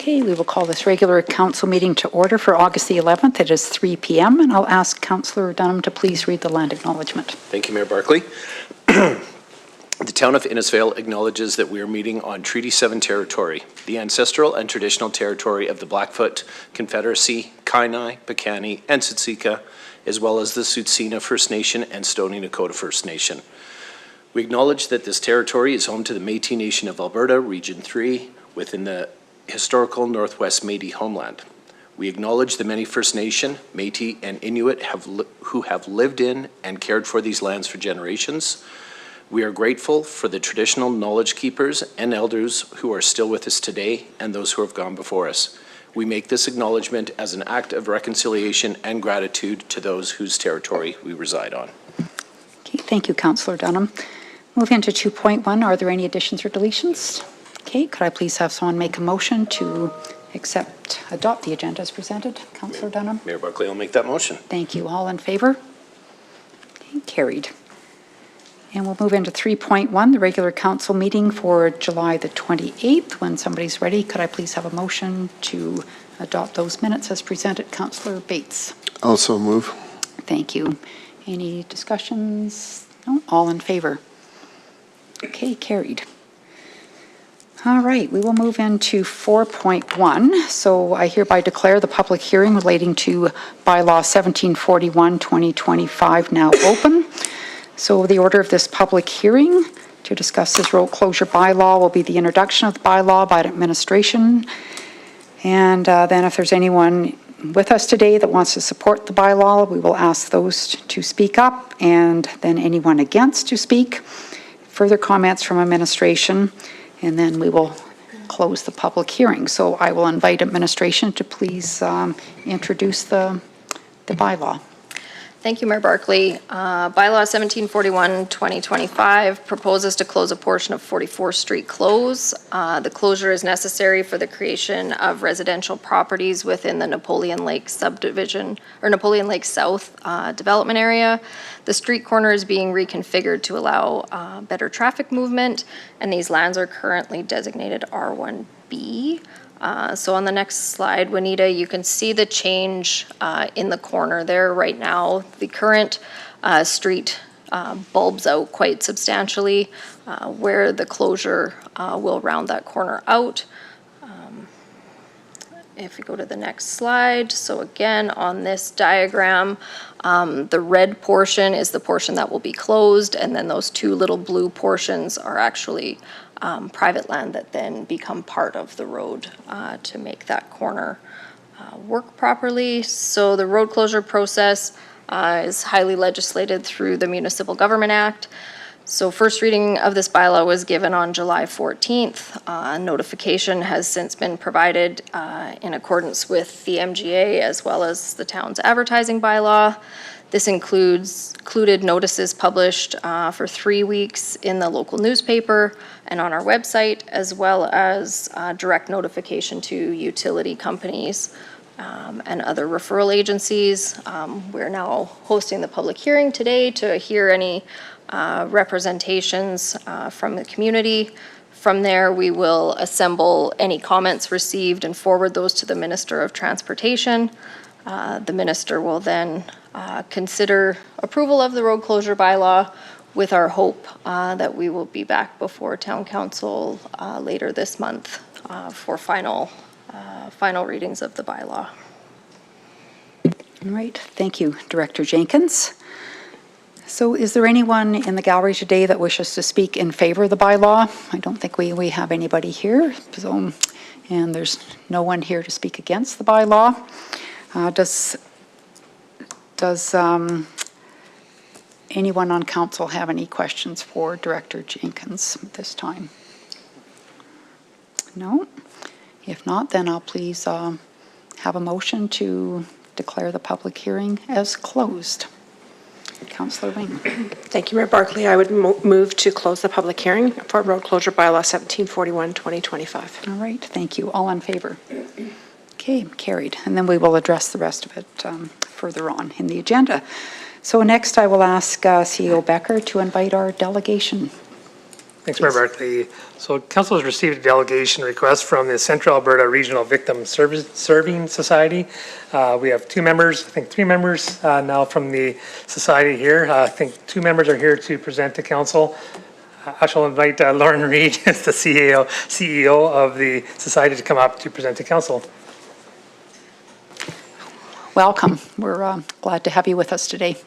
Okay, we will call this regular council meeting to order for August the 11th. It is 3 p.m. and I'll ask Councillor Dunham to please read the land acknowledgement. Thank you, Mayor Barkley. The town of Innisfail acknowledges that we are meeting on Treaty 7 territory, the ancestral and traditional territory of the Blackfoot Confederacy, Kainai, Piikani, and Siksika, as well as the Tsuut'ina First Nation and Stoney Nakoda First Nation. We acknowledge that this territory is home to the Métis Nation of Alberta, Region 3, within the historical Northwest Métis homeland. We acknowledge the many First Nation, Métis, and Inuit who have lived in and cared for these lands for generations. We are grateful for the traditional knowledge keepers and elders who are still with us today and those who have gone before us. We make this acknowledgement as an act of reconciliation and gratitude to those whose territory we reside on. Okay, thank you, Councillor Dunham. Moving to 2.1, are there any additions or deletions? Okay, could I please have someone make a motion to adopt the agenda as presented? Councillor Dunham. Mayor Barkley, I'll make that motion. Thank you. All in favor? Okay, carried. And we'll move into 3.1, the regular council meeting for July the 28th. When somebody's ready, could I please have a motion to adopt those minutes as presented? Councillor Bates. Also move. Thank you. Any discussions? No? All in favor? Okay, carried. All right, we will move into 4.1. So I hereby declare the public hearing relating to bylaw 1741-2025 now open. So the order of this public hearing to discuss this road closure bylaw will be the introduction of the bylaw by administration. And then if there's anyone with us today that wants to support the bylaw, we will ask those to speak up, and then anyone against to speak. Further comments from administration, and then we will close the public hearing. So I will invite administration to please introduce the bylaw. Thank you, Mayor Barkley. Bylaw 1741-2025 proposes to close a portion of 44th Street Close. The closure is necessary for the creation of residential properties within the Napoleon Lake subdivision, or Napoleon Lake South development area. The street corner is being reconfigured to allow better traffic movement, and these lands are currently designated R1B. So on the next slide, Juanita, you can see the change in the corner there right now. The current street bulbs out quite substantially where the closure will round that corner out. If we go to the next slide, so again on this diagram, the red portion is the portion that will be closed, and then those two little blue portions are actually private land that then become part of the road to make that corner work properly. So the road closure process is highly legislated through the Municipal Government Act. So first reading of this bylaw was given on July 14th. Notification has since been provided in accordance with the MGA as well as the town's advertising bylaw. This included notices published for 3 weeks in the local newspaper and on our website, as well as direct notification to utility companies and other referral agencies. We're now hosting the public hearing today to hear any representations from the community. From there, we will assemble any comments received and forward those to the Minister of Transportation. The minister will then consider approval of the road closure bylaw, with our hope that we will be back before Town Council later this month for final readings of the bylaw. All right, thank you, Director Jenkins. So is there anyone in the gallery today that wishes to speak in favor of the bylaw? I don't think we have anybody here, so, and there's no one here to speak against the bylaw. Does anyone on council have any questions for Director Jenkins at this time? No? If not, then I'll please have a motion to declare the public hearing as closed. Councillor Wing. Thank you, Mayor Barkley. I would move to close the public hearing for road closure bylaw 1741-2025. All right, thank you. All in favor? Okay, carried. And then we will address the rest of it further on in the agenda. So next I will ask CEO Becker to invite our delegation. Thanks, Mayor Barkley. So council has received a delegation request from the Central Alberta Regional Victim Serving Society. We have 2 members, I think 3 members now from the society here. I think 2 members are here to present to council. I shall invite Lauren Reed, as the CEO of the society, to come up to present to council. Welcome. We're glad to have you with us today.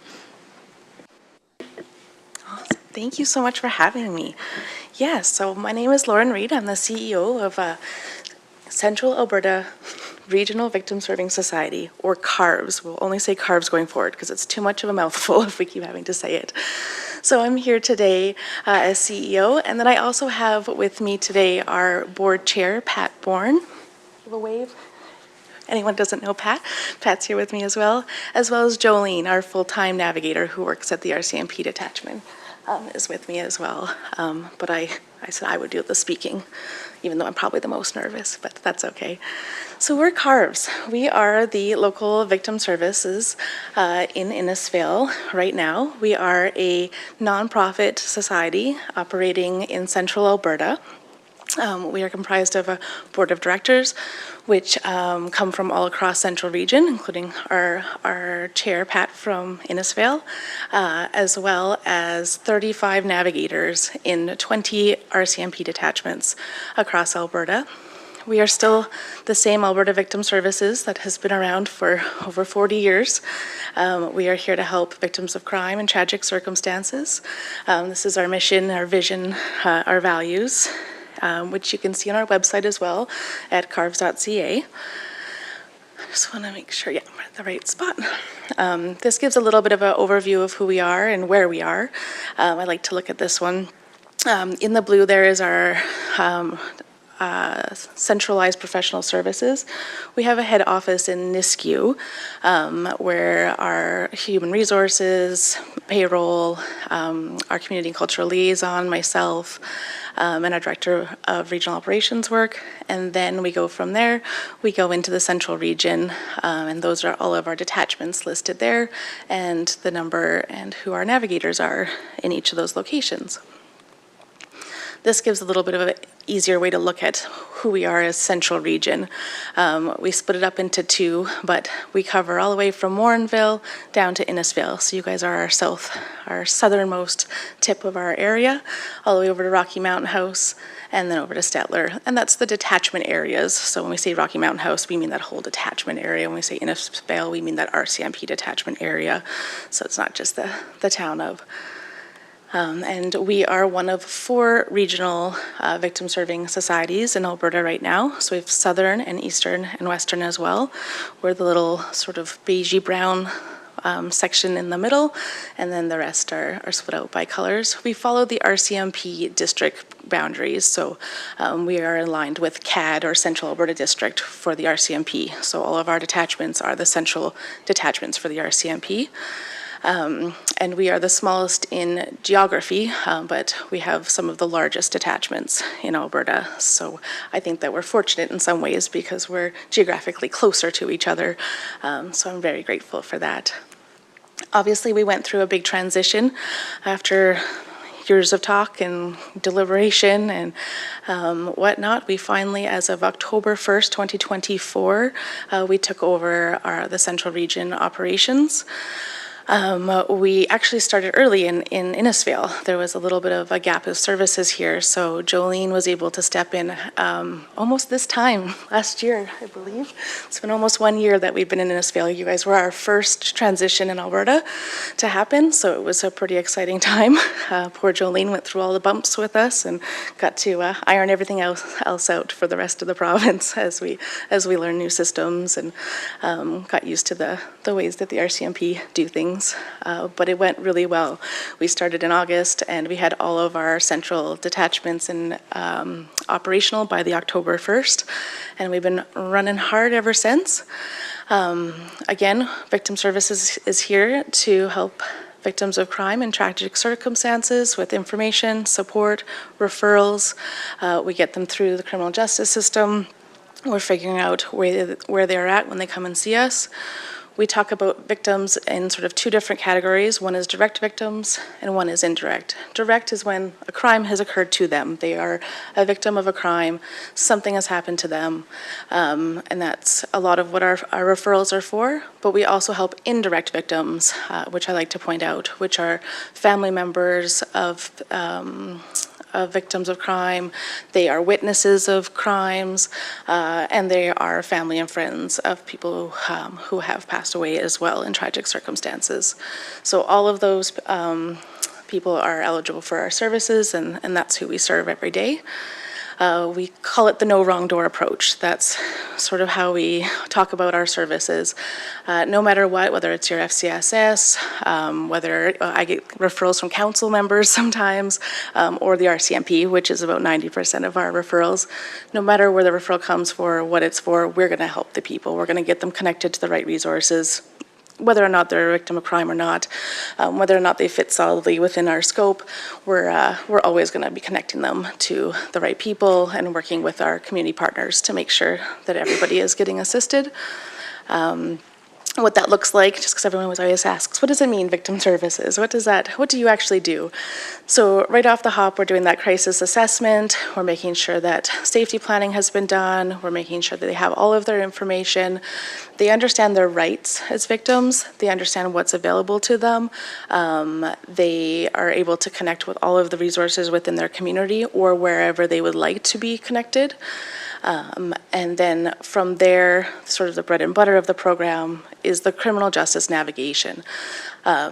Thank you so much for having me. Yes, so my name is Lauren Reed. I'm the CEO of Central Alberta Regional Victim Serving Society, or CARVS. We'll only say CARVS going forward because it's too much of a mouthful if we keep having to say it. So I'm here today as CEO, and then I also have with me today our board chair, Pat Bourne. Give a wave. Anyone doesn't know Pat? Pat's here with me as well as Jolene, our full-time navigator who works at the RCMP detachment. Is with me as well. But I said I would do the speaking, even though I'm probably the most nervous, but that's okay. So we're CARVS. We are the local victim services in Innisfail right now. We are a nonprofit society operating in Central Alberta. We are comprised of a board of directors, which come from all across Central Region, including our chair, Pat, from Innisfail, as well as 35 navigators in 20 RCMP detachments across Alberta. We are still the same Alberta Victim Services that has been around for over 40 years. We are here to help victims of crime and tragic circumstances. This is our mission, our vision, our values, which you can see on our website as well at carves.ca. I just want to make sure, yeah, we're at the right spot. This gives a little bit of an overview of who we are and where we are. I like to look at this one. In the blue there is our centralized professional services. We have a head office in Nisku, where our human resources, payroll, our community and cultural liaison, myself, and our director of regional operations work. And then we go from there, we go into the central region, and those are all of our detachments listed there, and the number and who our navigators are in each of those locations. This gives a little bit of an easier way to look at who we are as Central Region. We split it up into 2, but we cover all the way from Morinville down to Innisfail. So you guys are our southernmost tip of our area, all the way over to Rocky Mountain House, and then over to Stettler. And that's the detachment areas. So when we say Rocky Mountain House, we mean that whole detachment area. When we say Innisfail, we mean that RCMP detachment area. So it's not just the town of. And we are one of 4 regional victim serving societies in Alberta right now. So we have Southern and Eastern and Western as well. We're the little sort of beigey brown section in the middle, and then the rest are split out by colors. We follow the RCMP district boundaries, so we are aligned with CAD, or Central Alberta District, for the RCMP. So all of our detachments are the central detachments for the RCMP. And we are the smallest in geography, but we have some of the largest detachments in Alberta. So I think that we're fortunate in some ways because we're geographically closer to each other. So I'm very grateful for that. Obviously, we went through a big transition after years of talk and deliberation and whatnot. We finally, as of October 1st, 2024, we took over the Central Region operations. We actually started early in Innisfail. There was a little bit of a gap of services here, so Jolene was able to step in almost this time last year, I believe. It's been almost 1 year that we've been in Innisfail. You guys were our first transition in Alberta to happen, so it was a pretty exciting time. Poor Jolene went through all the bumps with us and got to iron everything else out for the rest of the province as we learned new systems and got used to the ways that the RCMP do things. But it went really well. We started in August, and we had all of our central detachments in operational by the October 1st, and we've been running hard ever since. Again, Victim Services is here to help victims of crime and tragic circumstances with information, support, referrals. We get them through the criminal justice system. We're figuring out where they're at when they come and see us. we talk about victims in sort of two different categories. One is direct victims and one is indirect. Direct is when a crime has occurred to them. They are a victim of a crime, something has happened to them, and that's a lot of what our referrals are for. But we also help indirect victims, which I like to point out, which are family members of victims of crime, they are witnesses of crimes, and they are family and friends of people who have passed away as well in tragic circumstances. So all of those people are eligible for our services, and that's who we serve every day. We call it the no wrong door approach. That's sort of how we talk about our services. No matter what, whether it's your FCSS, whether I get referrals from council members sometimes, or the RCMP, which is about 90% of our referrals, no matter where the referral comes for, what it's for, we're going to help the people. We're going to get them connected to the right resources, whether or not they're a victim of crime or not, whether or not they fit solidly within our scope, we're always going to be connecting them to the right people and working with our community partners to make sure that everybody is getting assisted. What that looks like, just because everyone always asks, what does it mean, victim services? What do you actually do? So right off the hop, we're doing that crisis assessment. We're making sure that safety planning has been done. We're making sure that they have all of their information. They understand their rights as victims. They understand what's available to them. They are able to connect with all of the resources within their community or wherever they would like to be connected. And then from there, sort of the bread and butter of the program is the criminal justice navigation.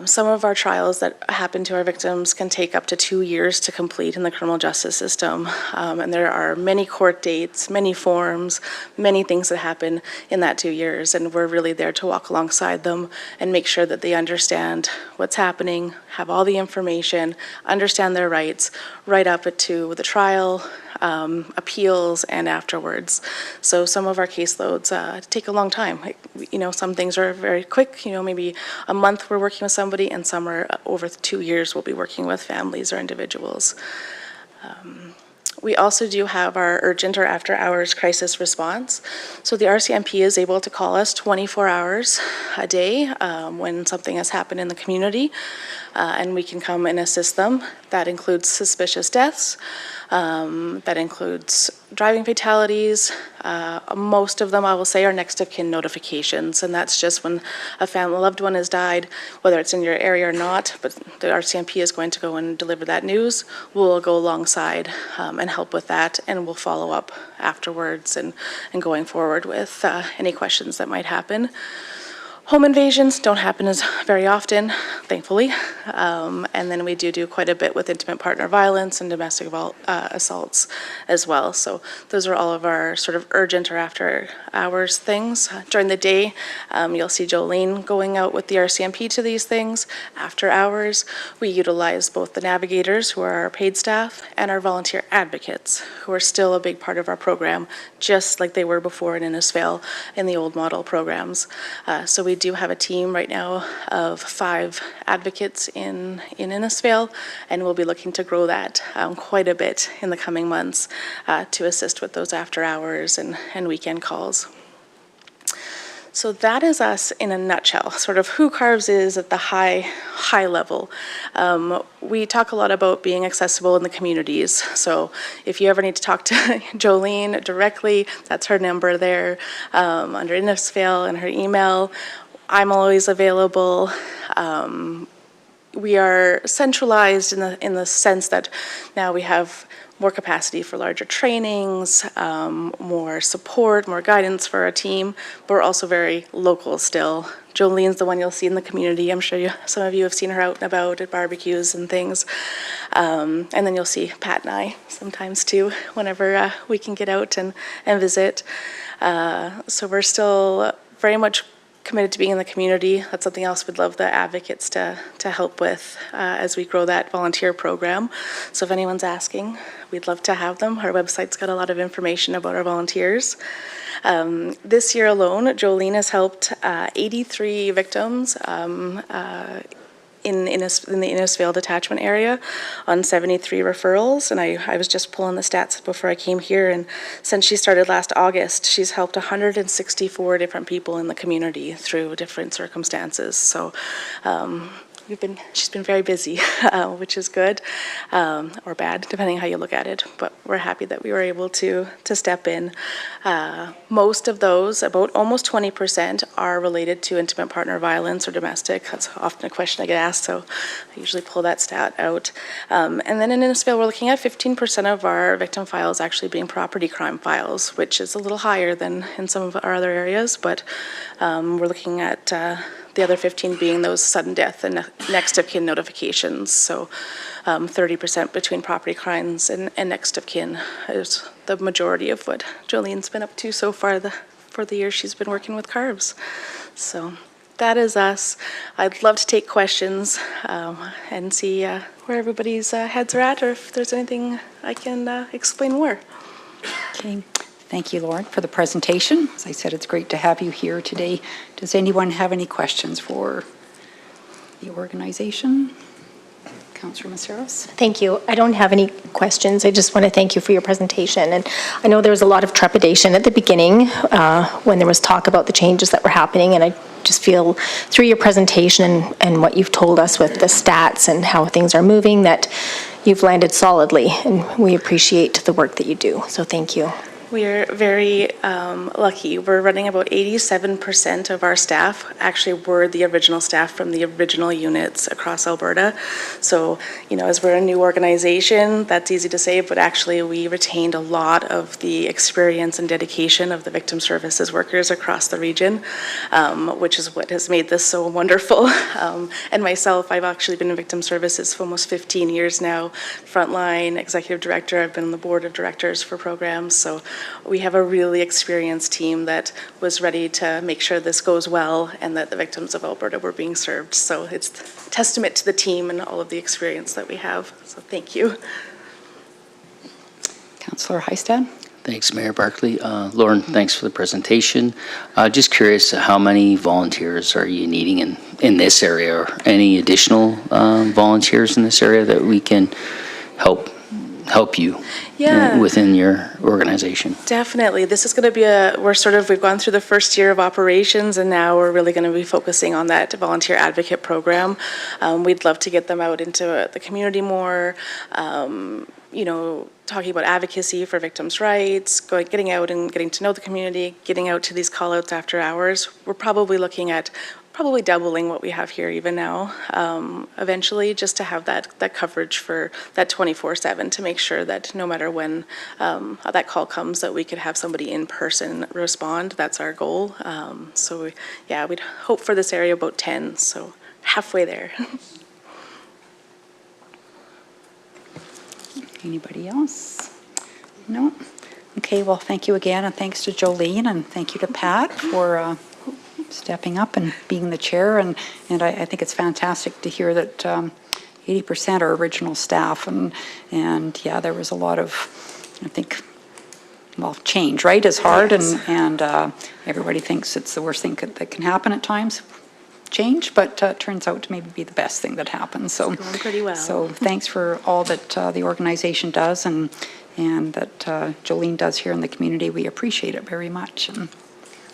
Some of our trials that happen to our victims can take up to 2 years to complete in the criminal justice system. And there are many court dates, many forms, many things that happen in that 2 years. And we're really there to walk alongside them and make sure that they understand what's happening, have all the information, understand their rights, right up to the trial, appeals, and afterwards. So some of our caseloads take a long time. Some things are very quick, maybe a month we're working with somebody, and some are over 2 years we'll be working with families or individuals. We also do have our urgent or after hours crisis response. So the RCMP is able to call us 24 hours a day when something has happened in the community, and we can come and assist them. That includes suspicious deaths, that includes driving fatalities. Most of them, I will say, are next of kin notifications, and that's just when a family loved one has died, whether it's in your area or not, but the RCMP is going to go and deliver that news. We'll go alongside and help with that, and we'll follow up afterwards and going forward with any questions that might happen. Home invasions don't happen as very often, thankfully, and then we do quite a bit with intimate partner violence and domestic assaults as well. So those are all of our sort of urgent or after hours things. During the day, you'll see Jolene going out with the RCMP to these things. After hours, we utilize both the navigators, who are our paid staff, and our volunteer advocates, who are still a big part of our program, just like they were before in Innisfail in the old model programs. So we do have a team right now of 5 advocates in Innisfail, and we'll be looking to grow that quite a bit in the coming months to assist with those after hours and weekend calls. So that is us in a nutshell, sort of who CARVS is at the high level. We talk a lot about being accessible in the communities. So if you ever need to talk to Jolene directly, that's her number there under Innisfail and her email. I'm always available. We are centralized in the sense that now we have more capacity for larger trainings, more support, more guidance for our team, but we're also very local still. Jolene's the one you'll see in the community. I'm sure some of you have seen her out and about at barbecues and things. And then you'll see Pat and I sometimes too, whenever we can get out and visit. So we're still very much committed to being in the community. That's something else we'd love the advocates to help with as we grow that volunteer program. So if anyone's asking, we'd love to have them. Our website's got a lot of information about our volunteers. This year alone, Jolene has helped 83 victims in the Innisfail detachment area on 73 referrals. And I was just pulling the stats before I came here, and since she started last August, she's helped 164 different people in the community through different circumstances. So she's been very busy, which is good, or bad, depending how you look at it. But we're happy that we were able to step in. Most of those, about almost 20%, are related to intimate partner violence or domestic. That's often a question I get asked, so I usually pull that stat out. And then in Innisfail, we're looking at 15% of our victim files actually being property crime files, which is a little higher than in some of our other areas, but we're looking at the other 15 being those sudden death and next of kin notifications. So 30% between property crimes and next of kin is the majority of what Jolene's been up to so far for the year she's been working with CARVS. So that is us. I'd love to take questions and see where everybody's heads are at, or if there's anything I can explain more. Okay. Thank you, Lauren, for the presentation. As I said, it's great to have you here today. Does anyone have any questions for the organization? Councillor Maceros? Thank you. I don't have any questions. I just want to thank you for your presentation. And I know there was a lot of trepidation at the beginning when there was talk about the changes that were happening. And I just feel through your presentation and what you've told us with the stats and how things are moving that you've landed solidly. And we appreciate the work that you do. So thank you. We are very lucky. We're running about 87% of our staff actually were the original staff from the original units across Alberta. So, as we're a new organization, that's easy to say, but actually we retained a lot of the experience and dedication of the victim services workers across the region, which is what has made this so wonderful. And myself, I've actually been in victim services for almost 15 years now, frontline executive director. I've been on the board of directors for programs. So we have a really experienced team that was ready to make sure this goes well and that the victims of Alberta were being served. So it's a testament to the team and all of the experience that we have. So thank you. Councillor Heistad? Thanks, Mayor Barkley. Lauren, thanks for the presentation. Just curious, how many volunteers are you needing in this area, or any additional volunteers in this area that we can help you within your organization? Definitely. This is going to be we've gone through the first year of operations, and now we're really going to be focusing on that volunteer advocate program. We'd love to get them out into the community more, talking about advocacy for victims' rights, getting out and getting to know the community, getting out to these call-outs after hours. We're probably looking at doubling what we have here even now, eventually, just to have that coverage for that 24/7, to make sure that no matter when that call comes, that we could have somebody in person respond. That's our goal. So yeah, we'd hope for this area about 10, so halfway there. Anybody else? No? Okay, well, thank you again, and thanks to Jolene, and thank you to Pat for stepping up and being the chair. And I think it's fantastic to hear that 80% are original staff. And yeah, there was a lot of, I think, well, change, right, is hard. Yes. And everybody thinks it's the worst thing that can happen at times, change, but turns out to maybe be the best thing that happens. So, it's going pretty well. So thanks for all that the organization does and that Jolene does here in the community. We appreciate it very much. And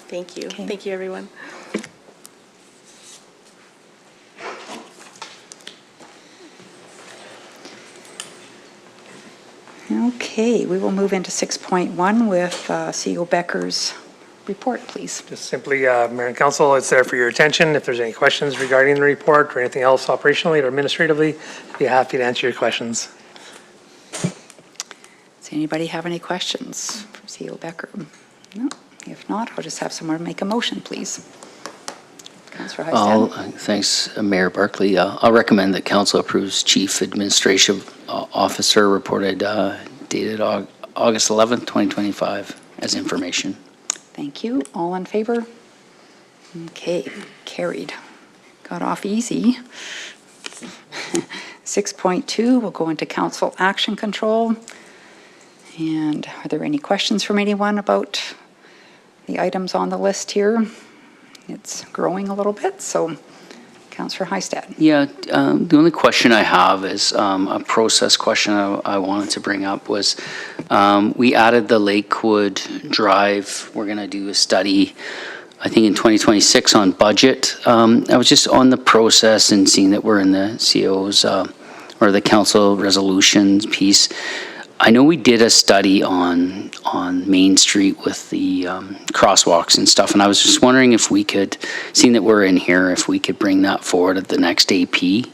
thank you. Okay. Thank you, everyone. Okay, we will move into 6.1 with CEO Becker's report, please. Just simply, Mayor and Council, it's there for your attention. If there's any questions regarding the report or anything else operationally or administratively, I'd be happy to answer your questions. Does anybody have any questions for CEO Becker? No? If not, I'll just have someone make a motion, please. Councillor Heistad. Thanks, Mayor Barkley. I'll recommend that Council approves Chief Administrative Officer reported dated August 11th, 2025 as information. Thank you. All in favor? Okay, carried. Got off easy. 6.2, we'll go into council action control. And are there any questions from anyone about the items on the list here? It's growing a little bit, so Councillor Hystad. Yeah, the only question I have is a process question I wanted to bring up was, we added the Lakewood Drive. We're going to do a study, I think in 2026 on budget. I was just on the process and seeing that we're in the CO's or the council resolutions piece. I know we did a study on Main Street with the crosswalks and stuff, and I was just wondering if we could, seeing that we're in here, if we could bring that forward at the next AP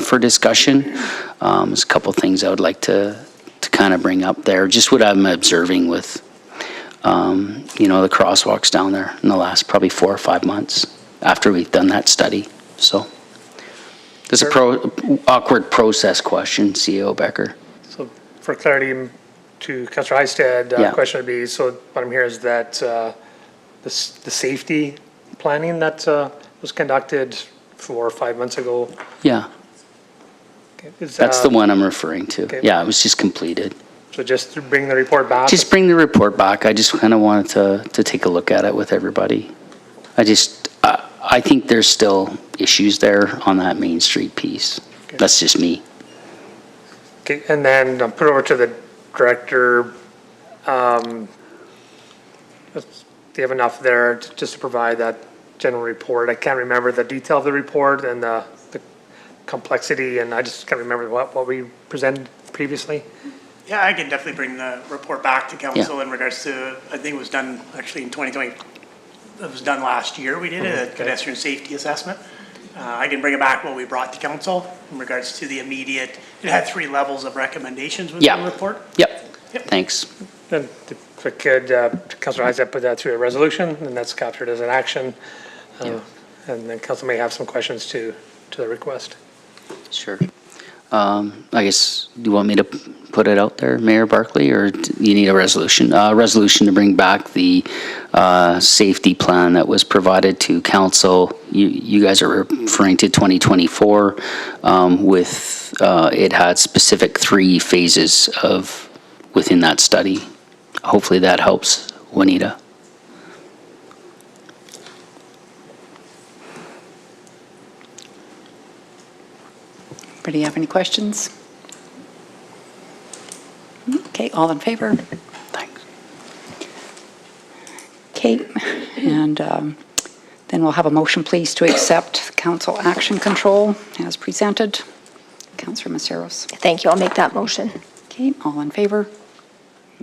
for discussion. There's a couple things I would like to kind of bring up there, just what I'm observing with, the crosswalks down there in the last probably 4 or 5 months after we've done that study. So there's awkward process question, CO Becker. So for clarity to Councillor Hystad, Yeah. question would be, so what I'm hearing is that the safety planning that was conducted 4 or 5 months ago. Yeah, Is, that's the one I'm referring to. okay. Yeah, it was just completed. So just to bring the report back? Just bring the report back. I just kind of wanted to take a look at it with everybody. I think there's still issues there on that Main Street piece. Okay. That's just me. Okay, and then put over to the director. Do you have enough there just to provide that general report? I can't remember the detail of the report and the complexity, and I just can't remember what we presented previously. Yeah, I can definitely bring the report back to council in regards to, I think it was done actually in 2020. It was done last year. We did a pedestrian safety assessment. I can bring it back what we brought to council in regards to the immediate, it had 3 levels of recommendations within the report. Yep. Yep. Thanks. Then if I could, Councillor Hystad put that through a resolution, and that's captured as an action. And then council may have some questions to the request. Sure. I guess, do you want me to put it out there, Mayor Barkley, or do you need a resolution? Resolution to bring back the safety plan that was provided to council. You guys are referring to 2024 with, it had specific 3 phases within that study. Hopefully that helps, Juanita. Anybody have any questions? Okay, all in favor? Thanks. Okay, and then we'll have a motion, please, to accept council action control as presented. Councillor Maceros. Thank you. I'll make that motion. Okay, all in favor?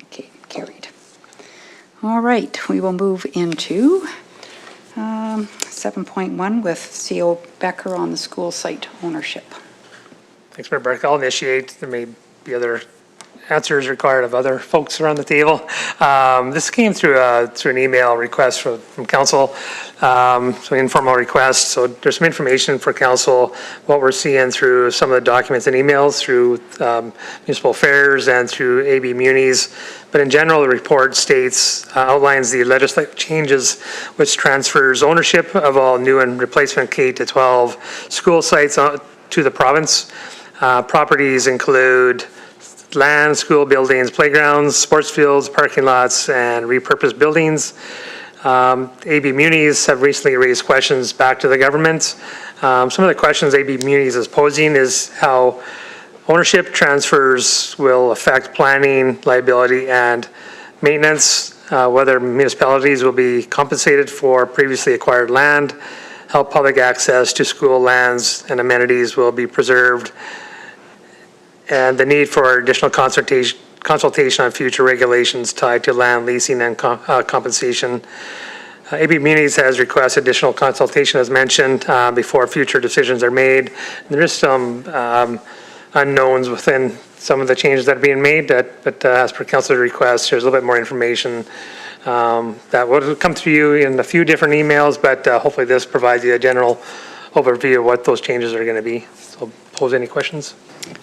Okay, carried. All right, we will move into 7.1 with CO Becker on the school site ownership. Thanks, Mayor Burke. I'll initiate. There may be other answers required of other folks around the table. This came through an email request from council, so informal request. So there's some information for council, what we're seeing through some of the documents and emails through municipal affairs and through AB Munis. But in general, the report outlines the legislative changes which transfers ownership of all new and replacement K-12 school sites to the province. Properties include land, school buildings, playgrounds, sports fields, parking lots, and repurposed buildings. AB Munis have recently raised questions back to the government. Some of the questions AB Munis is posing is how ownership transfers will affect planning, liability, and maintenance, whether municipalities will be compensated for previously acquired land, how public access to school lands and amenities will be preserved, and the need for additional consultation on future regulations tied to land leasing and compensation. AB Munis has requested additional consultation, as mentioned, before future decisions are made. There is some unknowns within some of the changes that are being made, but as per council's request, there's a little bit more information that will come to you in a few different emails, but hopefully this provides you a general overview of what those changes are going to be. So pose any questions?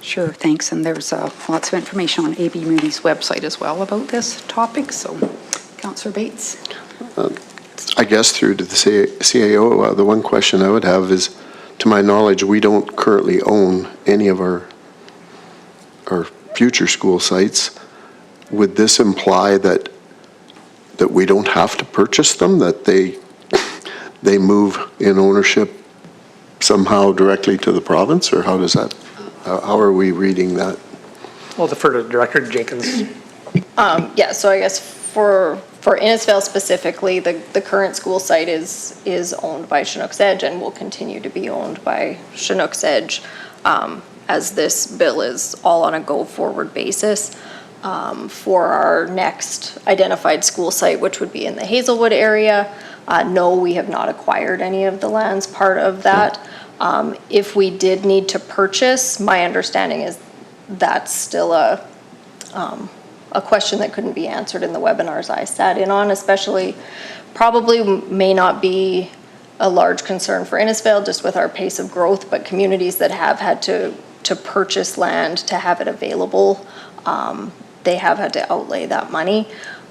Sure, thanks. And there's lots of information on AB Moody's website as well about this topic. So, Councillor Bates. I guess through to the CAO, the one question I would have is, to my knowledge, we don't currently own any of our future school sites. Would this imply that we don't have to purchase them, that they move in ownership somehow directly to the province, or how does that, how are we reading that? I'll defer to Director Jenkins. Yeah, so I guess for Innisfail specifically, the current school site is owned by Chinook's Edge and will continue to be owned by Chinook's Edge, as this bill is all on a go-forward basis. For our next identified school site, which would be in the Hazelwood area, no, we have not acquired any of the lands part of that. If we did need to purchase, my understanding is that's still a question that couldn't be answered in the webinars I sat in on, especially probably may not be a large concern for Innisfail just with our pace of growth, but communities that have had to purchase land to have it available, they have had to outlay that money.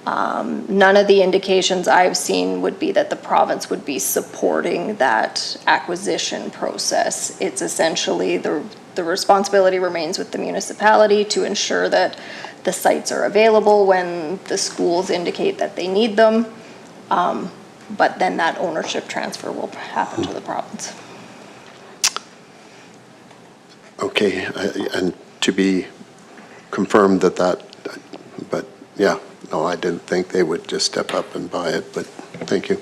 None of the indications I've seen would be that the province would be supporting that acquisition process. It's essentially the responsibility remains with the municipality to ensure that the sites are available when the schools indicate that they need them. But then that ownership transfer will happen to the province. Okay, and to be confirmed that, but yeah, no, I didn't think they would just step up and buy it, but thank you.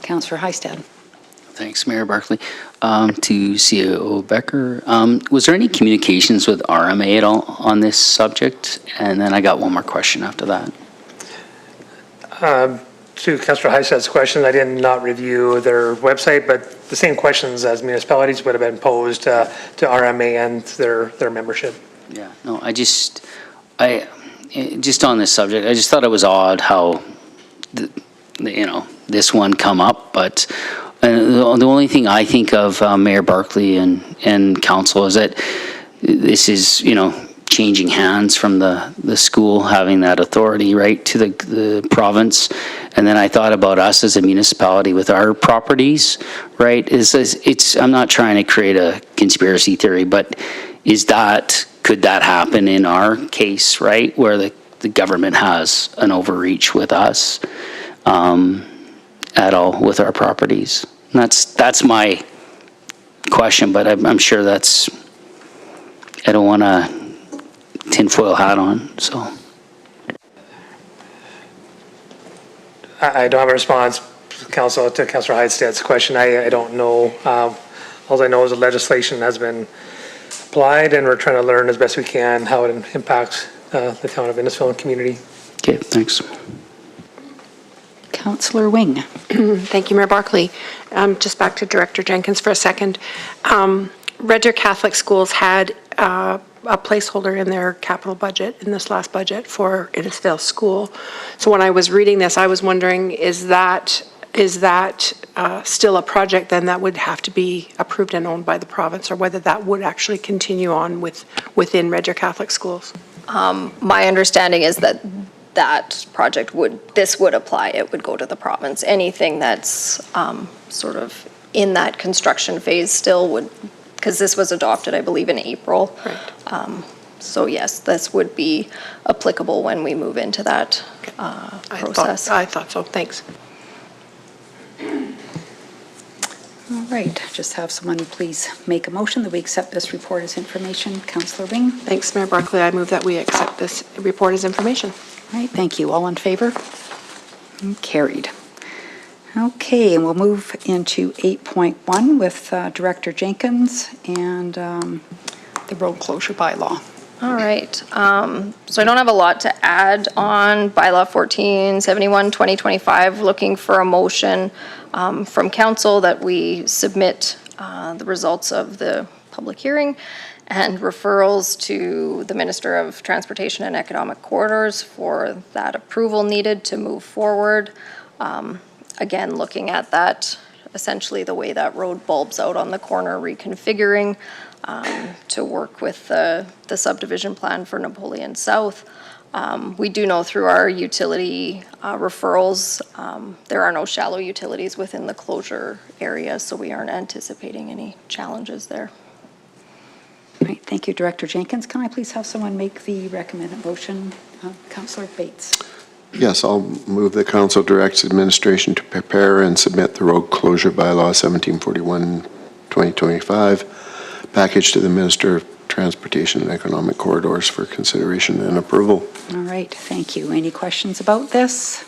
Councillor Hystad. Thanks, Mayor Barclay. To CAO Becker, was there any communications with RMA at all on this subject? And then I got one more question after that. To Councillor Hystad's question, I did not review their website, but the same questions as municipalities would have been posed to RMA and their membership. Yeah, no, just on this subject, I just thought it was odd how, this one come up, but the only thing I think of, Mayor Barclay and council, is that this is, changing hands from the school having that authority, right, to the province. And then I thought about us as a municipality with our properties, right, I'm not trying to create a conspiracy theory, but could that happen in our case, right, where the government has an overreach with us at all with our properties? And that's my question, but I'm sure I don't want to tinfoil hat on, so. I don't have a response, Council, to Councillor Hystad's question. I don't know. All I know is the legislation has been applied, and we're trying to learn as best we can how it impacts the town of Innisfail and community. Okay, thanks. Councillor Wing. Thank you, Mayor Barclay. Just back to Director Jenkins for a second. Red Deer Catholic Schools had a placeholder in their capital budget, in this last budget, for Innisfail School. So when I was reading this, I was wondering, is that still a project then that would have to be approved and owned by the province, or whether that would actually continue on within Red Deer Catholic Schools? My understanding is that project would apply. It would go to the province. Anything that's sort of in that construction phase still would, because this was adopted, I believe, in April. Right. So yes, this would be applicable when we move into that process. I thought so. Thanks. All right, just have someone please make a motion that we accept this report as information. Councillor Wing. Thanks, Mayor Barclay. I move that we accept this report as information. All right, thank you. All in favor? Carried. Okay, and we'll move into 8.1 with Director Jenkins and the road closure bylaw. All right. So I don't have a lot to add on bylaw 1471, 2025, looking for a motion from council that we submit the results of the public hearing and referrals to the Minister of Transportation and Economic Corridors for that approval needed to move forward. Again, looking at that, essentially the way that road bulbs out on the corner, reconfiguring to work with the subdivision plan for Napoleon South. We do know through our utility referrals, there are no shallow utilities within the closure area, so we aren't anticipating any challenges there. All right, thank you, Director Jenkins. Can I please have someone make the recommended motion? Councillor Bates. Yes, I'll move the council directs administration to prepare and submit the road closure bylaw 1741, 2025 package to the Minister of Transportation and Economic Corridors for consideration and approval. All right, thank you. Any questions about this?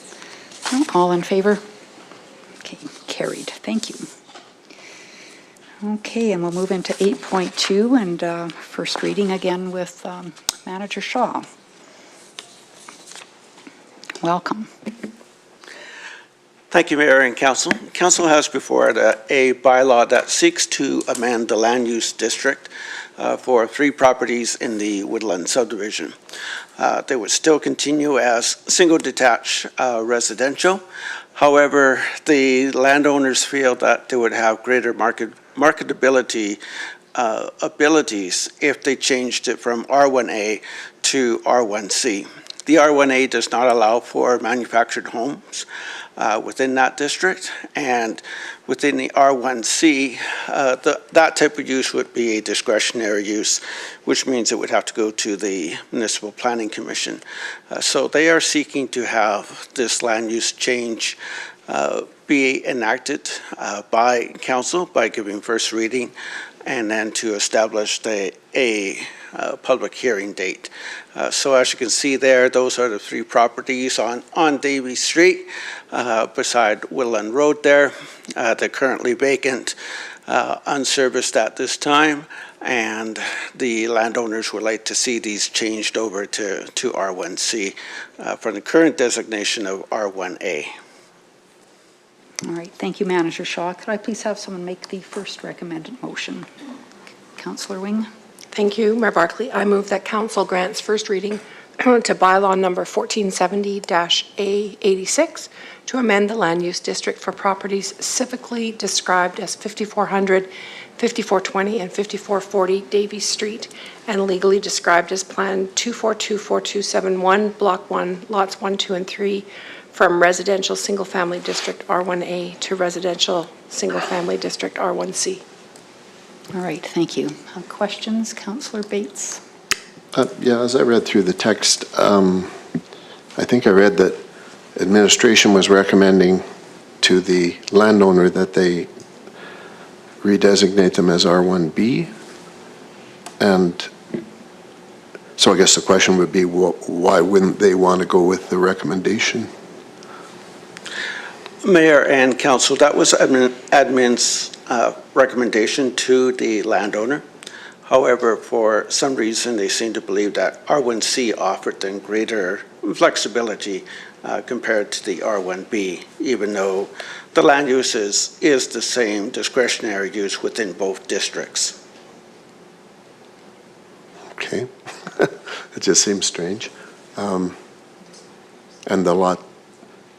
No? All in favor? Okay, carried. Thank you. Okay, and we'll move into 8.2 and first reading again with Manager Shaw. Welcome. Thank you, Mayor and Council. Council has before it a bylaw that seeks to amend the land use district for 3 properties in the Woodland subdivision. They would still continue as single detached residential. However, the landowners feel that they would have greater marketability abilities if they changed it from R1A to R1C. The R1A does not allow for manufactured homes within that district, and within the R1C, that type of use would be a discretionary use, which means it would have to go to the Municipal Planning Commission. So they are seeking to have this land use change be enacted by council by giving first reading, and then to establish a public hearing date. So as you can see there, those are the 3 properties on Davie Street beside Woodland Road there. They're currently vacant, unserviced at this time, and the landowners would like to see these changed over to R1C from the current designation of R1A. All right, thank you, Manager Shaw. Could I please have someone make the first recommended motion? Councillor Wing. Thank you, Mayor Barkley. I move that council grants first reading to bylaw number 1470-A86 to amend the land use district for properties specifically described as 5400, 5420, and 5440 Davies Street, and legally described as Plan 2424271, Block 1, Lots 1, 2, and 3, from Residential Single Family District R1A to Residential Single Family District R1C. All right, thank you. Questions, Councillor Bates? Yeah, as I read through the text, I think I read that administration was recommending to the landowner that they redesignate them as R1B. And so I guess the question would be, why wouldn't they want to go with the recommendation? Mayor and Council, that was admin's recommendation to the landowner. However, for some reason, they seem to believe that R1C offered them greater flexibility compared to the R1B, even though the land use is the same discretionary use within both districts. Okay, it just seems strange. And the lot,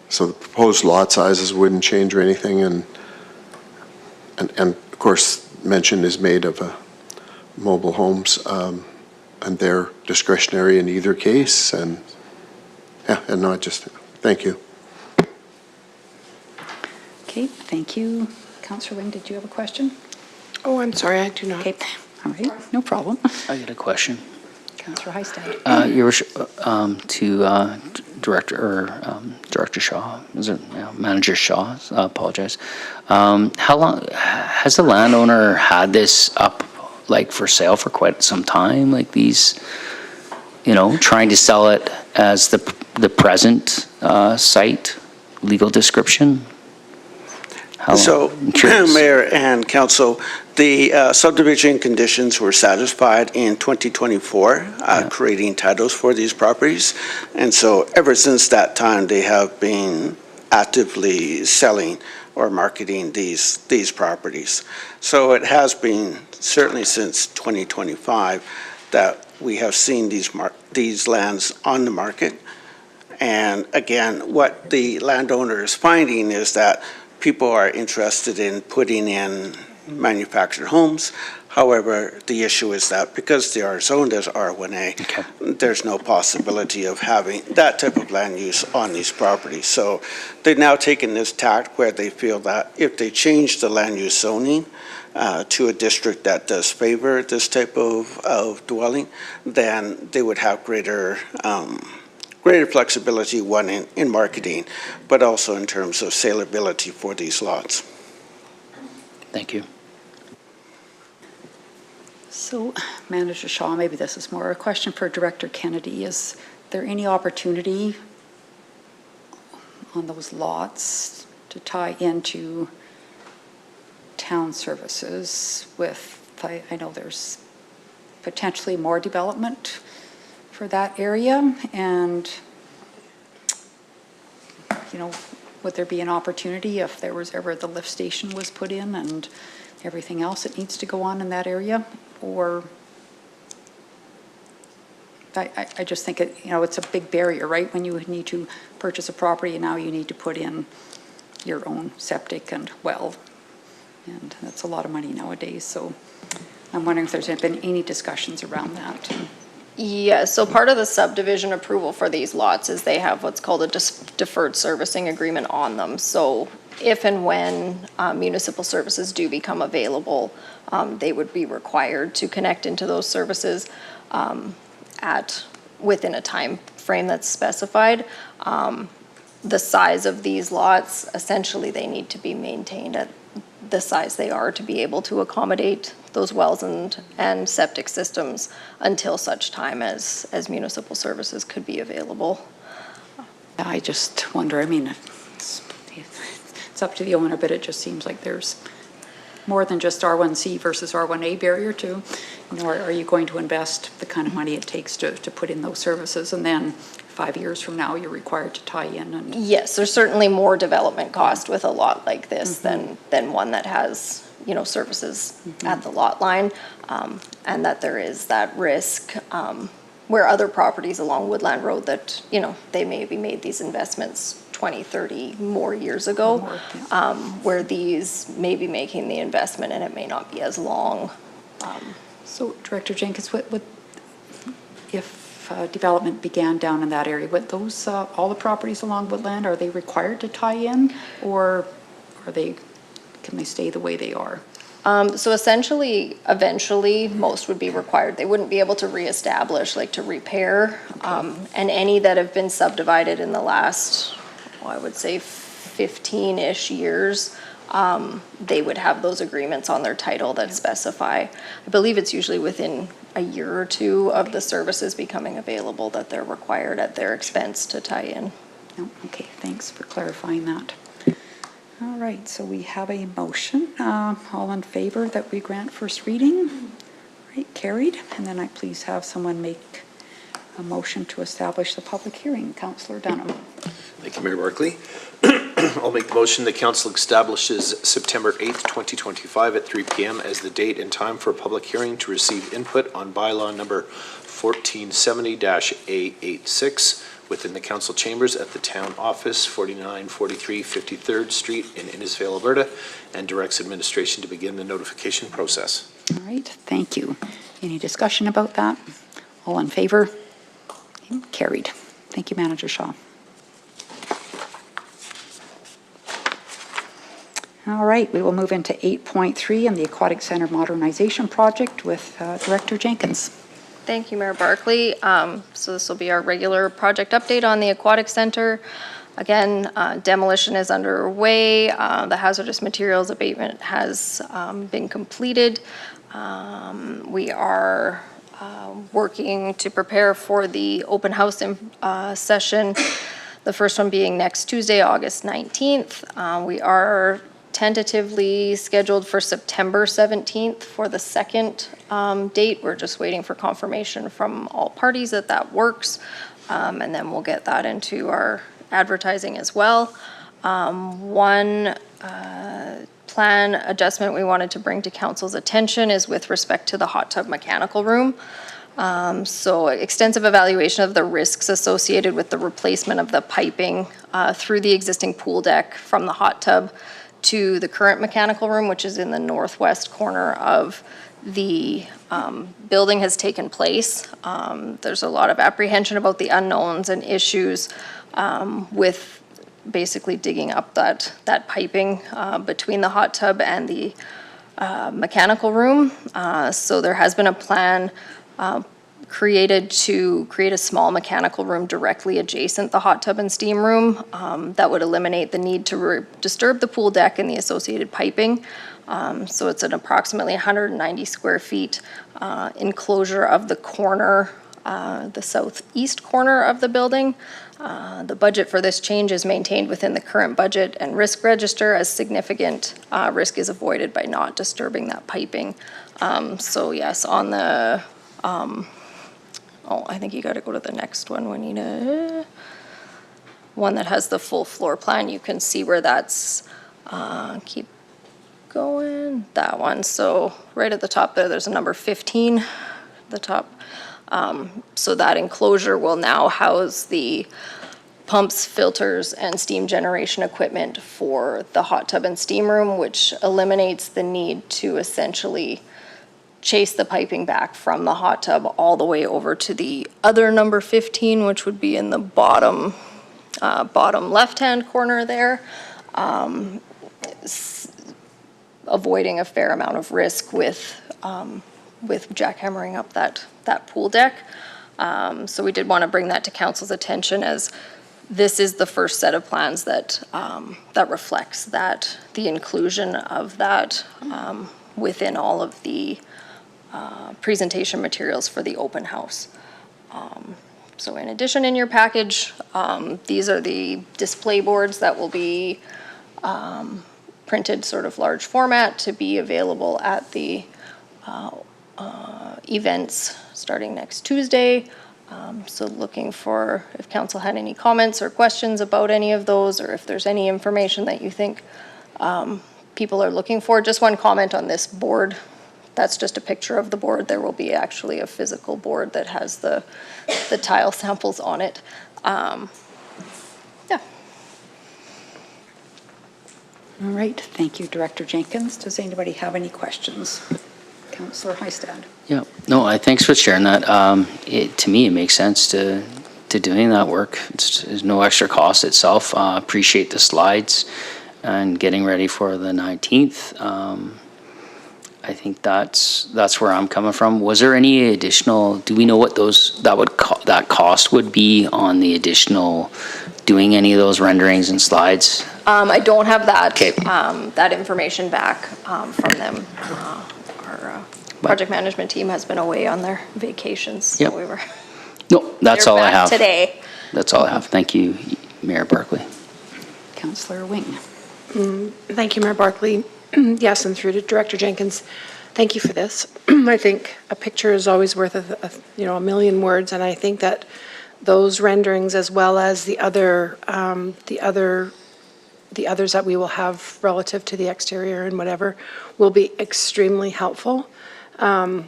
so the proposed lot sizes wouldn't change or anything, and of course, mention is made of mobile homes, and they're discretionary in either case, and yeah, and not just, thank you. Okay, thank you. Councillor Wing, did you have a question? Oh, I'm sorry, I do not. Okay, all right, no problem. I got a question. Councillor Heistad. To Director Shaw, is it Manager Shaw? I apologize. How long has the landowner had this up, like for sale for quite some time? Like these, trying to sell it as the present site legal description? So, Mayor and Council, the subdivision conditions were satisfied in 2024, creating titles for these properties. And so ever since that time, they have been actively selling or marketing these properties. So it has been certainly since 2025 that we have seen these lands on the market. And again, what the landowner is finding is that people are interested in putting in manufactured homes. However, the issue is that because they are zoned as R1A, there's no possibility of having that type of land use on these properties. So they've now taken this tack where they feel that if they change the land use zoning to a district that does favor this type of dwelling, then they would have greater greater flexibility, one in marketing, but also in terms of saleability for these lots. Thank you. So, Manager Shaw, maybe this is more a question for Director Kennedy. Is there any opportunity on those lots to tie into town services with, I know there's potentially more development for that area, and, you know, would there be an opportunity if there was ever the lift station was put in and everything else that needs to go on in that area? Or, I just think it, you know, it's a big barrier, right? When you need to purchase a property and now you need to put in your own septic and well, and that's a lot of money nowadays. So I'm wondering if there's been any discussions around that. Yeah, so part of the subdivision approval for these lots is they have what's called a deferred servicing agreement on them. So if and when municipal services do become available, they would be required to connect into those services within a time frame that's specified. The size of these lots, essentially they need to be maintained at the size they are to be able to accommodate those wells and septic systems until such time as municipal services could be available. I just wonder, I mean, it's up to the owner, but it just seems like there's more than just R1C versus R1A barrier too. You know, are you going to invest the kind of money it takes to put in those services, and then 5 years from now you're required to tie in? And Yes, there's certainly more development cost with a lot like this than one that has, you know, services at the lot line, and that there is that risk where other properties along Woodland Road that, you know, they maybe made these investments 20, 30 more years ago, where these may be making the investment and it may not be as long. So, Director Jenkins, what if development began down in that area, would those, all the properties along Woodland, are they required to tie in, or can they stay the way they are? So essentially, eventually, most would be required. They wouldn't be able to reestablish, like to repair. And any that have been subdivided in the last, I would say 15-ish years, they would have those agreements on their title that specify, I believe it's usually within a year or two of the services becoming available that they're required at their expense to tie in. No? Okay, thanks for clarifying that. All right, so we have a motion. All in favor that we grant first reading? All right, carried. And then I please have someone make a motion to establish the public hearing. Councillor Dunham. Thank you, Mayor Barkley. I'll make the motion that council establishes September 8th, 2025 at 3 p.m. as the date and time for a public hearing to receive input on bylaw number 1470-A86 within the council chambers at the town office, 4943 53rd Street in Innisfail, Alberta, and directs administration to begin the notification process. All right, thank you. Any discussion about that? All in favor? Okay, carried. Thank you, Manager Shaw. All right, we will move into 8.3 and the Aquatic Center Modernization Project with Director Jenkins. Thank you, Mayor Barkley. So this will be our regular project update on the Aquatic Center. Again, demolition is underway. The hazardous materials abatement has been completed. We are working to prepare for the open house session, the first one being next Tuesday, August 19th. We are tentatively scheduled for September 17th for the second date. We're just waiting for confirmation from all parties that that works, and then we'll get that into our advertising as well. One plan adjustment we wanted to bring to council's attention is with respect to the hot tub mechanical room. So extensive evaluation of the risks associated with the replacement of the piping through the existing pool deck from the hot tub to the current mechanical room, which is in the northwest corner of the building, has taken place. There's a lot of apprehension about the unknowns and issues with basically digging up that piping between the hot tub and the mechanical room. So there has been a plan created to create a small mechanical room directly adjacent the hot tub and steam room that would eliminate the need to disturb the pool deck and the associated piping. So it's an approximately 190 square feet enclosure of the corner, the southeast corner of the building. The budget for this change is maintained within the current budget and risk register, as significant risk is avoided by not disturbing that piping. So yes, on the, I think you gotta go to the next one. We need one that has the full floor plan. You can see where that's, keep going, that one. So right at the top there's a number 15, the top. So that enclosure will now house the pumps, filters, and steam generation equipment for the hot tub and steam room, which eliminates the need to essentially chase the piping back from the hot tub all the way over to the other number 15, which would be in the bottom left-hand corner there. Avoiding a fair amount of risk with jackhammering up that pool deck. So we did want to bring that to council's attention, as this is the first set of plans that reflects the inclusion of that within all of the presentation materials for the open house. So in addition, in your package, these are the display boards that will be printed sort of large format to be available at the events starting next Tuesday. So looking for if council had any comments or questions about any of those, or if there's any information that you think people are looking for. Just one comment on this board. That's just a picture of the board. There will be actually a physical board that has the tile samples on it. Yeah. All right, thank you, Director Jenkins. Does anybody have any questions? Councillor Hystad. Yeah, no, thanks for sharing that. To me, it makes sense to doing that work. There's no extra cost itself. Appreciate the slides and getting ready for the 19th. I think that's where I'm coming from. Was there any additional, do we know what that cost would be on the additional, doing any of those renderings and slides? I don't have that, Okay. that information back from them. Our project management team has been away on their vacations. So Yep. we were. No, that's they're all I back have. today. That's all I have. Thank you, Mayor Barkley. Councillor Wing. Thank you, Mayor Barkley. Yes, and through to Director Jenkins, thank you for this. I think a picture is always worth a million words, and I think that those renderings, as well as the others that we will have relative to the exterior and whatever, will be extremely helpful. I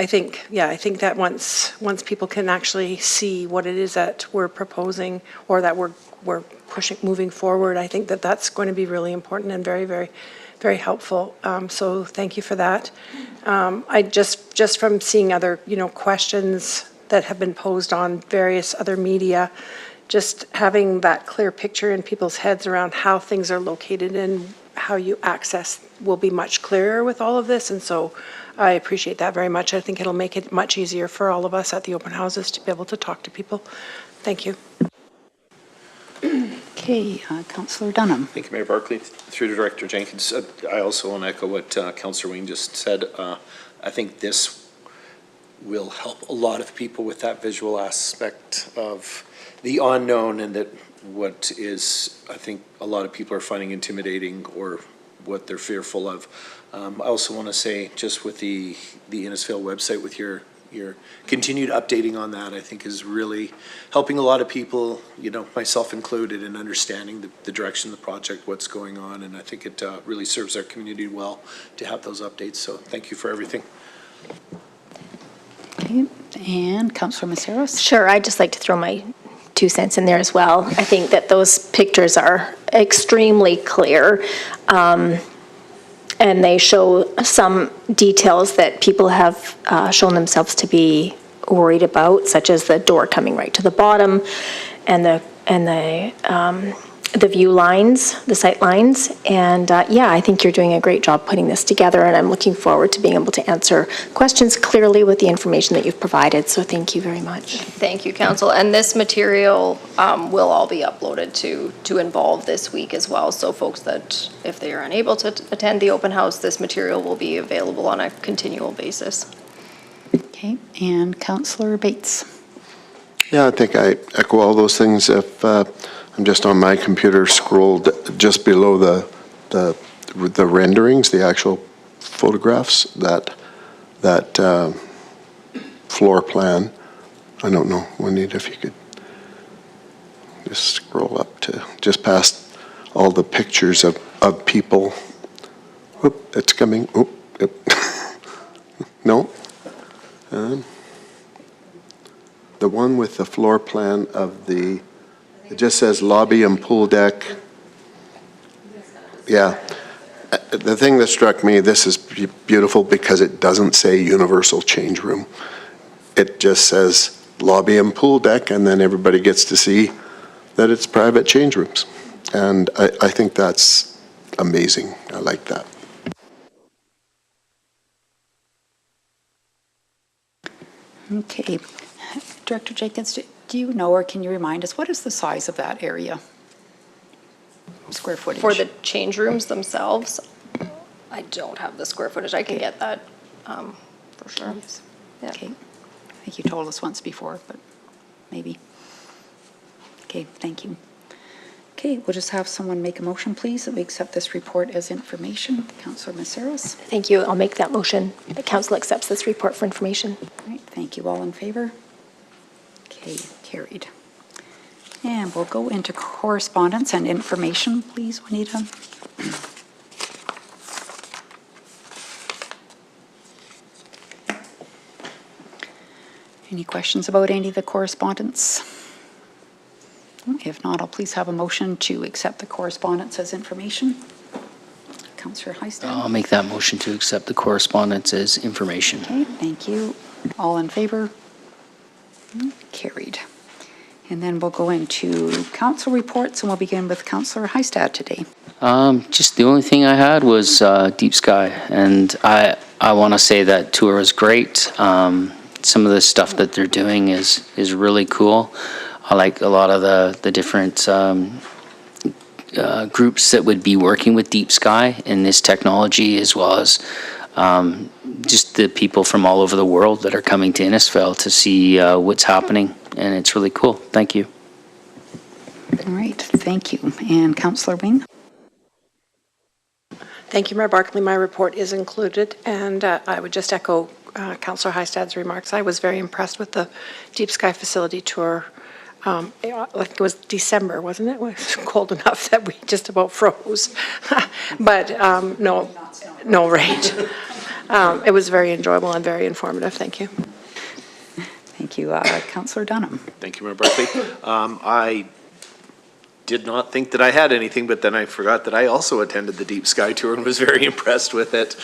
think that once people can actually see what it is that we're proposing or that we're moving forward, I think that that's going to be really important and very, very, very helpful. So thank you for that. I just from seeing other, questions that have been posed on various other media, just having that clear picture in people's heads around how things are located and how you access will be much clearer with all of this. And so I appreciate that very much. I think it'll make it much easier for all of us at the open houses to be able to talk to people. Thank you. Okay, Councillor Dunham. Thank you, Mayor Barkley. Through to Director Jenkins, I also want to echo what Councillor Wayne just said. I think this will help a lot of people with that visual aspect of the unknown, and that what is, I think, a lot of people are finding intimidating or what they're fearful of. I also want to say, just with the Innisfail website, with your continued updating on that, I think is really helping a lot of people, myself included, in understanding the direction of the project, what's going on, and I think it really serves our community well to have those updates. So thank you for everything. Okay, and Councillor Maceros. Sure, I'd just like to throw my 2 cents in there as well. I think that those pictures are extremely clear, and they show some details that people have shown themselves to be worried about, such as the door coming right to the bottom, and the the view lines, the sight lines. And yeah, I think you're doing a great job putting this together, and I'm looking forward to being able to answer questions clearly with the information that you've provided. So thank you very much. Thank you, Council. And this material will all be uploaded to Involve this week as well. So folks that, if they are unable to attend the open house, this material will be available on a continual basis. Okay, and Councillor Bates. Yeah, I think I echo all those things. If I'm just on my computer, scrolled just below the renderings, the actual photographs, that floor plan. I don't know, Juanita, if you could just scroll up to just past all the pictures of people. Oop, it's coming. Oop, yep. No. The one with the floor plan of it just says lobby and pool deck. Yeah. The thing that struck me, this is beautiful because it doesn't say universal change room. It just says lobby and pool deck, and then everybody gets to see that it's private change rooms. And I think that's amazing. I like that. Okay. Director Jenkins, do you know, or can you remind us, what is the size of that area? Square footage? For the change rooms themselves, I don't have the square footage. I can get that for sure. Yeah. Okay. I think you told us once before, but maybe. Okay, thank you. Okay, we'll just have someone make a motion, please, that we accept this report as information. Councillor Maceros. Thank you. I'll make that motion. The council accepts this report for information. All right, thank you. All in favor? Okay, carried. And we'll go into correspondence and information, please, Juanita. Any questions about any of the correspondence? If not, I'll please have a motion to accept the correspondence as information. Councillor Heistad. I'll make that motion to accept the correspondence as information. Okay, thank you. All in favor? Carried. And then we'll go into council reports, and we'll begin with Councillor Heistad today. Just the only thing I had was Deep Sky, and I want to say that tour was great. Some of the stuff that they're doing is really cool. I like a lot of the different groups that would be working with Deep Sky in this technology, as well as just the people from all over the world that are coming to Innisfail to see what's happening, and it's really cool. Thank you. All right, thank you. And Councillor Wing? Thank you, Mayor Barkley. My report is included, and I would just echo Councillor Heistad's remarks. I was very impressed with the Deep Sky facility tour. Like it was December, wasn't it? It was cold enough that we just about froze. But no, right. It was very enjoyable and very informative. Thank you. Thank you. Councillor Dunham? Thank you, Mayor Barkley. I did not think that I had anything, but then I forgot that I also attended the Deep Sky tour and was very impressed with it.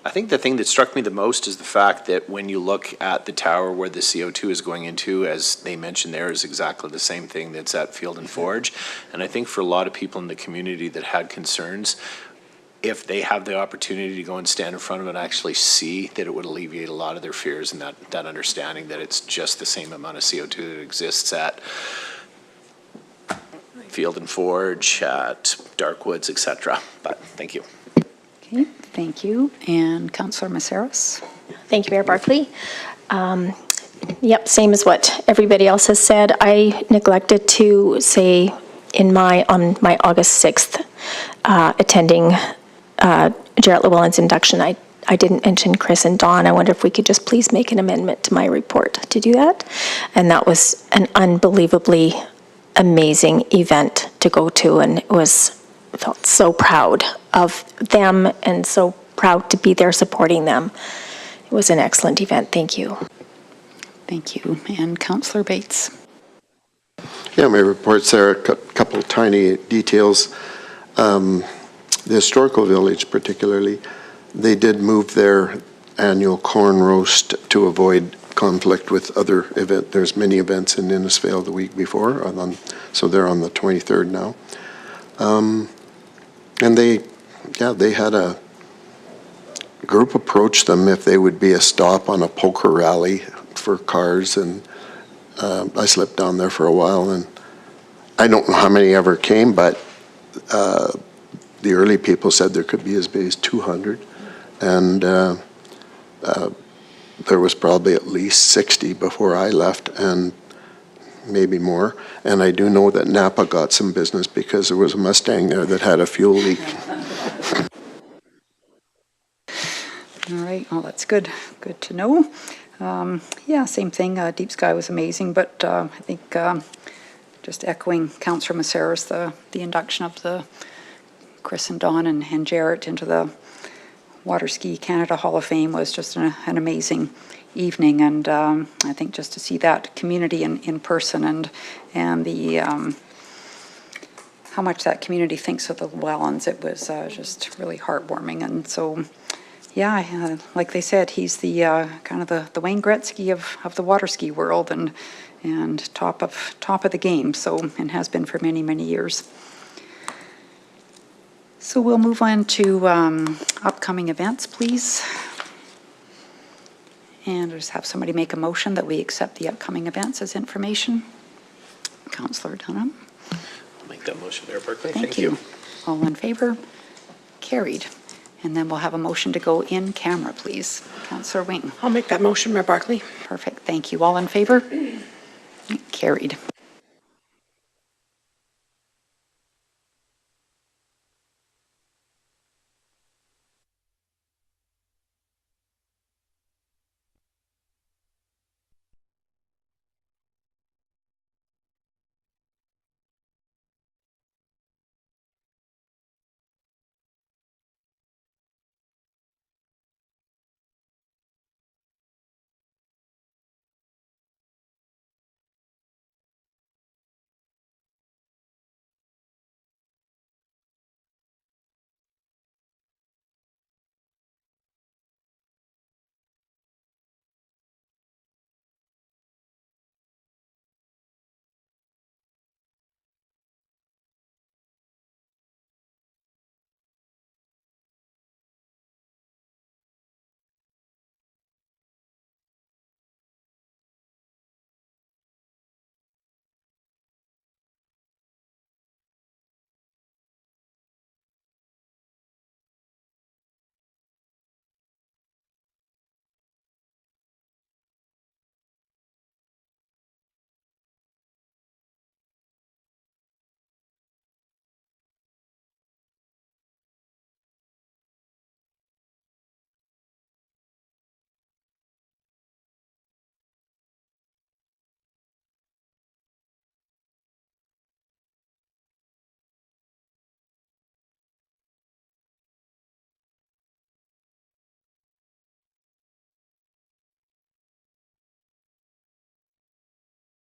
I think the thing that struck me the most is the fact that when you look at the tower where the CO2 is going into, as they mentioned there, is exactly the same thing that's at Field and Forge. And I think for a lot of people in the community that had concerns, if they have the opportunity to go and stand in front of it and actually see, that it would alleviate a lot of their fears, and that understanding that it's just the same amount of CO2 that exists at Field and Forge, at Darkwoods, etc. But thank you. Okay, thank you. And Councillor Maceros? Thank you, Mayor Barkley. Yep, same as what everybody else has said. I neglected to say on my August 6th attending Jarrett Llewellyn's induction, I didn't mention Chris and Dawn. I wonder if we could just please make an amendment to my report to do that. And that was an unbelievably amazing event to go to, and felt so proud of them and so proud to be there supporting them. It was an excellent event. Thank you. Thank you. And Councillor Bates? Yeah, my report's there, a couple tiny details. The Historical Village particularly, they did move their annual corn roast to avoid conflict with other event. There's many events in Innisfail the week before, so they're on the 23rd now. And they had a group approach them if they would be a stop on a poker rally for cars, and I slept down there for a while, and I don't know how many ever came, but the early people said there could be as many as 200, and there was probably at least 60 before I left, and maybe more. And I do know that Napa got some business because there was a Mustang there that had a fuel leak. All right, well, that's good. Good to know. Yeah, same thing. Deep Sky was amazing, but I think just echoing Councillor Maceras, the induction of the Chris and Don and Jarrett into the Water Ski Canada Hall of Fame was just an amazing evening, and I think just to see that community in person and the how much that community thinks of the Llewellyns, it was just really heartwarming. And so, yeah, like they said, he's the kind of the Wayne Gretzky of the water ski world, and top of the game. So, and has been for many years. So we'll move on to upcoming events, please. And I'll just have somebody make a motion that we accept the upcoming events as information. Councillor Dunham. I'll make that motion, Mayor Barclay. Thank you. All in favor? Carried. And then we'll have a motion to go in camera, please. Councillor Wing. I'll make that motion, Mayor Barkley. Perfect, thank you. All in favor? Carried.